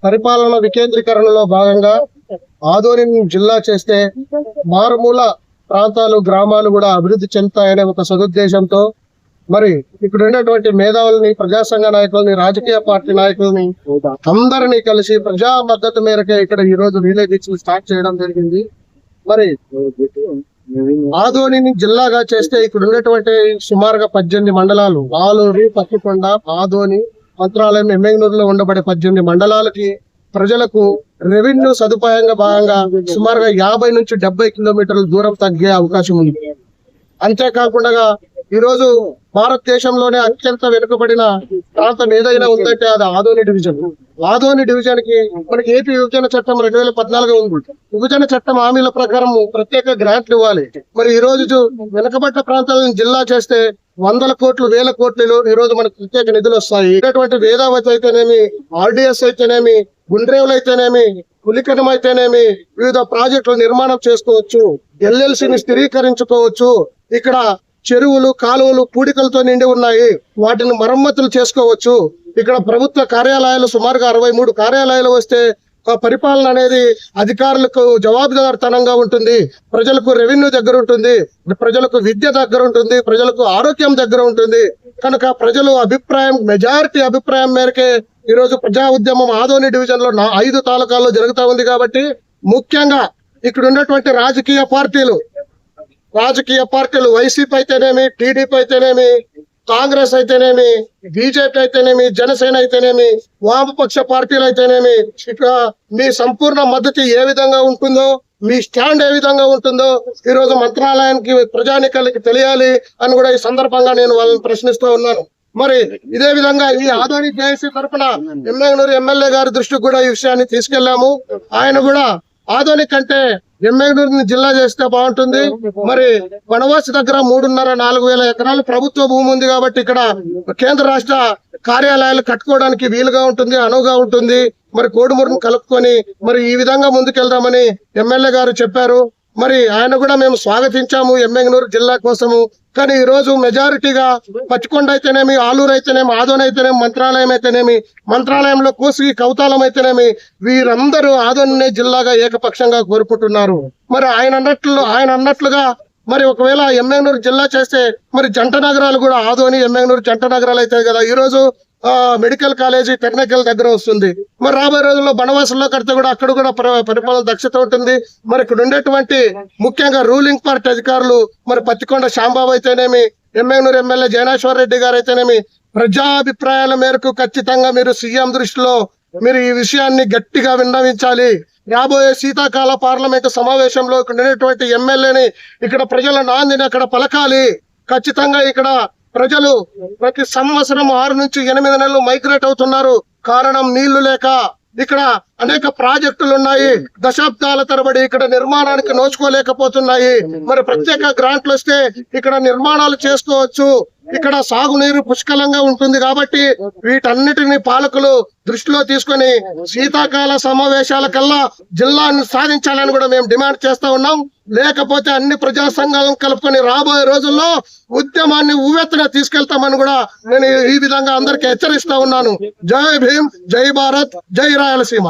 పరిపాలన వికేంద్రీకరణలో భాగంగా ఆదోనిని జిల్లా చేస్తే మారుమూల ప్రాంతాలు గ్రామాలు కూడా అభివృద్ధి చెందుతాయనే ఒక సదుద్దేశంతో మరి ఇక్కడ ఉన్నటువంటి మేధావుల్ని, ప్రజా సంఘ నాయకుల్ని, రాజకీయ పార్టీ నాయకుల్ని అందరినీ కలిసి ప్రజా మద్దతు మేరకే ఇక్కడ ఈ రోజు రిలే దీక్షలు స్టార్ట్ చేయడం జరిగింది. మరి ఆదోనిని జిల్లాగా చేస్తే ఇక్కడ ఉన్నటువంటి సుమారుగా 18 మండలాలు, ఆలూరు, పత్తికొండ, ఆదోని, మంత్రాలయం, ఎమ్మెగనూరులో ఉండబడే 18 మండలాలకి ప్రజలకు రెవెన్యూ సదుపాయంగా భాగంగా సుమారుగా 50 నుంచి 70 కిలోమీటర్ల దూరం తగ్గే అవకాశం ఉంది. అంతేకాకుండా ఈ రోజు భారతదేశంలోనే అత్యంత వెనుకబడిన ప్రాంతం ఏదైనా ఉందంటే అది ఆదోని డివిజన్. ఆదోని డివిజన్ కి మనకి ఏపీ విభజన చట్టం 2014 ఉంది. విభజన చట్టం హామీల ప్రకారం ప్రత్యేక గ్రాంట్లు ఇవ్వాలి. మరి ఈ రోజు వెనుకబడ్డ ప్రాంతాలను జిల్లా చేస్తే 100 కోట్లు, 1000 కోట్లు ఈ రోజు మనకు ప్రత్యేక నిధులు వస్తాయి. ఇటువంటి వేదావతి అయితేనేమి, ఆర్డిఎస్ అయితేనేమి, గుండ్రేవులు అయితేనేమి, పులికనం అయితేనేమి వివిధ ప్రాజెక్టులు నిర్మాణం చేసుకోవచ్చు. ఎల్ఎల్సిని స్థిరీకరించుకోవచ్చు. ఇక్కడ చెరువులు, కాలువలు పూడికలతో నిండి ఉన్నాయి. వాటిని మరమ్మతులు చేసుకోవచ్చు. ఇక్కడ ప్రభుత్వ కార్యాలయాలు సుమారుగా 63 కార్యాలయాలు వస్తే పరిపాలన అనేది అధికారులకు జవాబుదారితనంగా ఉంటుంది. ప్రజలకు రెవెన్యూ దగ్గర ఉంటుంది, ప్రజలకు విద్య దగ్గర ఉంటుంది, ప్రజలకు ఆరోగ్యం దగ్గర ఉంటుంది. కనుక ప్రజలు అభిప్రాయం, మెజారిటీ అభిప్రాయం మేరకే ఈ రోజు ప్రజా ఉద్యమం ఆదోని డివిజన్ లో 5 తాలూకాల్లో జరుగుతా ఉంది. కాబట్టి ముఖ్యంగా ఇక్కడ ఉన్నటువంటి రాజకీయ పార్టీలు వైసీపీ అయితేనేమి, టీడీపీ అయితేనేమి, కాంగ్రెస్ అయితేనేమి, బీజేపీ అయితేనేమి, జనసేన అయితేనేమి, వామపక్ష పార్టీలు అయితేనేమి, ఇక్కడ మీ సంపూర్ణ మద్దతు ఏ విధంగా ఉంటుందో, మీ స్టాండ్ ఏ విధంగా ఉంటుందో ఈ రోజు మంత్రాలయానికి, ప్రజానికలకి తెలియాలి అని కూడా ఈ సందర్భంగా నేను వాళ్ళని ప్రశ్నిస్తూ ఉన్నాను. మరి ఇదే విధంగా ఈ ఆదోని జేఏసీ తరఫున ఎమ్మెగనూరు ఎమ్మెల్యే గారి దృష్టికి కూడా ఈ విషయాన్ని తీసుకెళ్లాము. ఆయన కూడా ఆదోని కంటే ఎమ్మెగనూరుని జిల్లా చేస్తే బాగుంటుంది. మరి వనవాసి దగ్గర 3,500-4 వేల ఎకరాలు ప్రభుత్వ భూమి ఉంది కాబట్టి ఇక్కడ కేంద్ర రాష్ట్ర కార్యాలయాలు కట్టుకోవడానికి వీలుగా ఉంటుంది, అనువుగా ఉంటుంది. మరి కోడుమూరును కలుపుకొని మరి ఈ విధంగా ముందుకెళ్దామని ఎమ్మెల్యే గారు చెప్పారు. మరి ఆయన కూడా మేము స్వాగతించాము ఎమ్మెగనూరు జిల్లా కోసము. కానీ ఈ రోజు మెజారిటీగా పచ్చికొండ అయితేనేమి, ఆలూరు అయితేనేమి, ఆదోని అయితేనేమి, మంత్రాలయం అయితేనేమి, మంత్రాలయంలో కోసిగి, కౌతాలం అయితేనేమి వీరందరూ ఆదోనినే జిల్లాగా ఏకపక్షంగా కోరుకుంటున్నారు. మరి ఆయన అన్నట్లుగా మరి ఒకవేళ ఎమ్మెగనూరు జిల్లా చేస్తే మరి జంట నగరాలు కూడా ఆదోని, ఎమ్మెగనూరు జంట నగరాలు అవుతాయి కదా. ఈ రోజు మెడికల్ కాలేజీ టెక్నికల్ దగ్గర వస్తుంది. మరి రాబోయే రోజుల్లో బనవాసంలో కడితే కూడా అక్కడ కూడా పరిపాలన దక్షత ఉంటుంది. మరి ఇక్కడ ఉండేటువంటి ముఖ్యంగా రూలింగ్ పార్టీ అధికారులు మరి పత్తికొండ శాంబాబు అయితేనేమి, ఎమ్మెగనూరు ఎమ్మెల్యే జయనేశ్వర్ రెడ్డి గారు అయితేనేమి ప్రజాభిప్రాయాల మేరకు ఖచ్చితంగా మీరు సీఎం దృష్టిలో మీరు ఈ విషయాన్ని గట్టిగా విన్నవించాలి. రాబోయే శీతాకాల పార్లమెంటు సమావేశంలో ఇక్కడ ఉండేటువంటి ఎమ్మెల్యేని ఇక్కడ ప్రజల నాందిని అక్కడ పలకాలి. ఖచ్చితంగా ఇక్కడ ప్రజలు ప్రతి సంవత్సరం 6 నుంచి 8 నెలలు మైగ్రేట్ అవుతున్నారు. కారణం నీళ్లు లేక. ఇక్కడ అనేక ప్రాజెక్టులు ఉన్నాయి, దశాబ్దాల తరబడి ఇక్కడ నిర్మాణానికి నోచుకోలేకపోతున్నాయి. మరి ప్రత్యేక గ్రాంట్లు వస్తే ఇక్కడ నిర్మాణాలు చేసుకోవచ్చు. ఇక్కడ సాగునీరు పుష్కలంగా ఉంటుంది. కాబట్టి వీటన్నిటిని పాలకులు దృష్టిలో తీసుకొని శీతాకాల సమావేశాల కల్లా జిల్లాను సాధించాలని కూడా మేము డిమాండ్ చేస్తా ఉన్నాం. లేకపోతే అన్ని ప్రజా సంఘాలను కలుపుకొని రాబోయే రోజుల్లో ఉద్యమాన్ని ఉవ్వెత్తున తీసుకెళ్తామని కూడా నేను ఈ విధంగా అందరికీ హెచ్చరిస్తా ఉన్నాను. జై భీమ్, జై భారత్, జై రాయలసీమ.